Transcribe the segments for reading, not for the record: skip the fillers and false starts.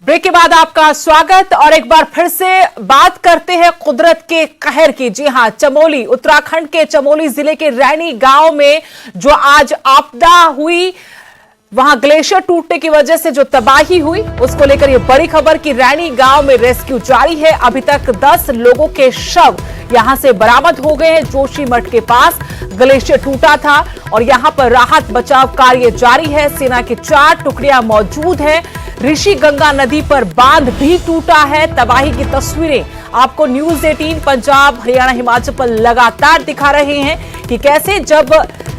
Break के बाद आपका स्वागत और एक बार फिर से बात करते हैं कुदरत के कहर की। जी हां, चमोली, उत्तराखंड के चमोली जिले के रैनी गांव में जो आज आपदा हुई, वहां ग्लेशियर टूटने की वजह से जो तबाही हुई, उसको लेकर यह बड़ी खबर कि रैनी गांव में रेस्क्यू जारी है। अभी तक 10 लोगों के शव यहां से बरामद हो गए हैं। जोशीमठ के पास ग्लेशियर टूटा था और यहां पर राहत बचाव कार्य जारी है। सेना की 4 टुकड़ियां मौजूद हैं। ऋषि गंगा नदी पर बांध भी टूटा है। तबाही की तस्वीरें आपको न्यूज 18 पंजाब, हरियाणा, हिमाचल पर लगातार दिखा रहे हैं कि कैसे जब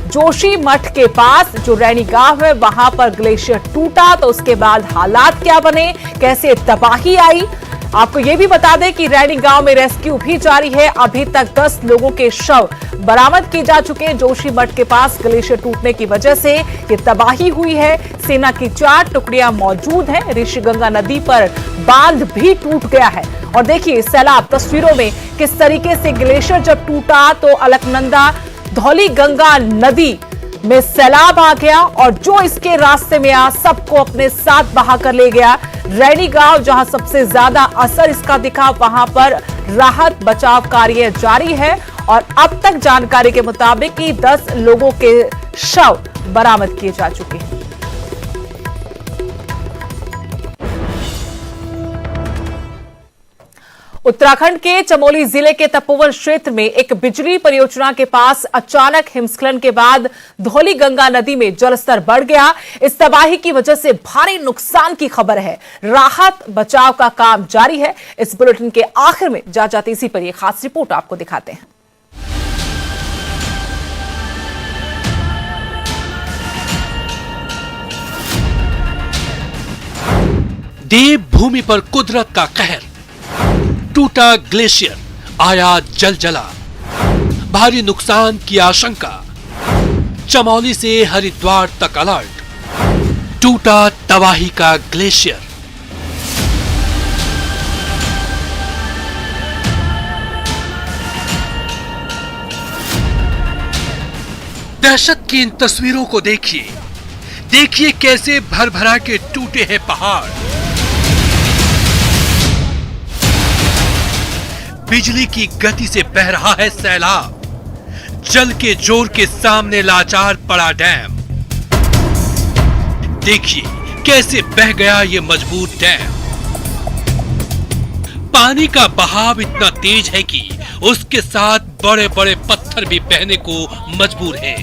जोशीमठ के पास जो रैनी गांव है वहां पर ग्लेशियर टूटा तो उसके बाद हालात क्या बने, कैसे तबाही आई। आपको यह भी बता दें कि रैनी गांव में रेस्क्यू भी जारी है। अभी तक 10 लोगों के शव बरामद किए जा चुके हैं। जोशीमठ के पास ग्लेशियर टूटने की वजह से ये तबाही हुई है। सेना की 4 टुकड़ियां मौजूद हैं। ऋषि गंगा नदी पर बांध भी टूट गया है और देखिए सैलाब तस्वीरों में किस तरीके से ग्लेशियर जब टूटा तो अलकनंदा धौली गंगा नदी में सैलाब आ गया और जो इसके रास्ते में आ सबको अपने साथ बहा कर ले गया। रैनी गांव जहां सबसे ज्यादा असर इसका दिखा, वहां पर राहत बचाव कार्य जारी है और अब तक जानकारी के मुताबिक कि 10 लोगों के शव बरामद किए जा चुके हैं। उत्तराखंड के चमोली जिले के तपोवन क्षेत्र में एक बिजली परियोजना के पास अचानक हिमस्खलन के बाद धौली गंगा नदी में जलस्तर बढ़ गया। इस तबाही की वजह से भारी नुकसान की खबर है। राहत बचाव का काम जारी है। इस बुलेटिन के आखिर में जाते इसी पर यह खास रिपोर्ट आपको दिखाते हैं। देव भूमि पर कुदरत का कहर। टूटा ग्लेशियर, आया जलजला, भारी नुकसान की आशंका। चमोली से हरिद्वार तक अलर्ट। टूटा तबाही का ग्लेशियर। दहशत की इन तस्वीरों को देखिए। देखिए कैसे भरभरा के टूटे हैं पहाड़। बिजली की गति से बह रहा है सैलाब। जल के जोर के सामने लाचार पड़ा डैम। देखिए कैसे बह गया ये मजबूत डैम। पानी का बहाव इतना तेज है कि उसके साथ बड़े बड़े पत्थर भी बहने को मजबूर हैं।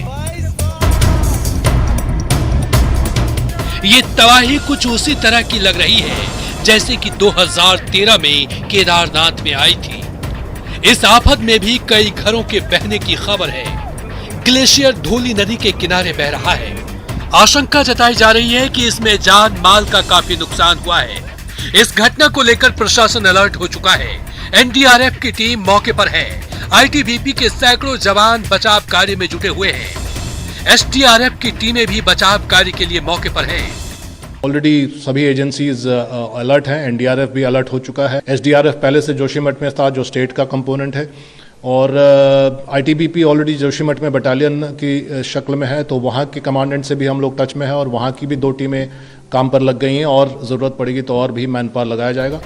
ये तबाही कुछ उसी तरह की लग रही है जैसे कि 2013 में केदारनाथ में आई थी। इस आफत में भी कई घरों के बहने की खबर है। ग्लेशियर धौली नदी के किनारे बह रहा है। आशंका जताई जा रही है कि इसमें जान माल का काफी नुकसान हुआ है। इस घटना को लेकर प्रशासन अलर्ट हो चुका है। एनडीआरएफ की टीम मौके पर है। आईटीबीपी के सैकड़ों जवान बचाव कार्य में जुटे हुए हैं। एसडीआरएफ की टीमें भी बचाव कार्य के लिए मौके पर हैं। ऑलरेडी सभी एजेंसीज अलर्ट हैं। एनडीआरएफ भी अलर्ट हो चुका है। एसडीआरएफ पहले से जोशीमठ में था, जो स्टेट का कंपोनेंट है, और आईटीबीपी ऑलरेडी जोशीमठ में बटालियन की शक्ल में है, तो वहाँ के कमांडेंट से भी हम लोग टच में हैं और वहाँ की भी 2 टीमें काम पर लग गई हैं और ज़रूरत पड़ेगी तो और भी मैन पावर लगाया जाएगा।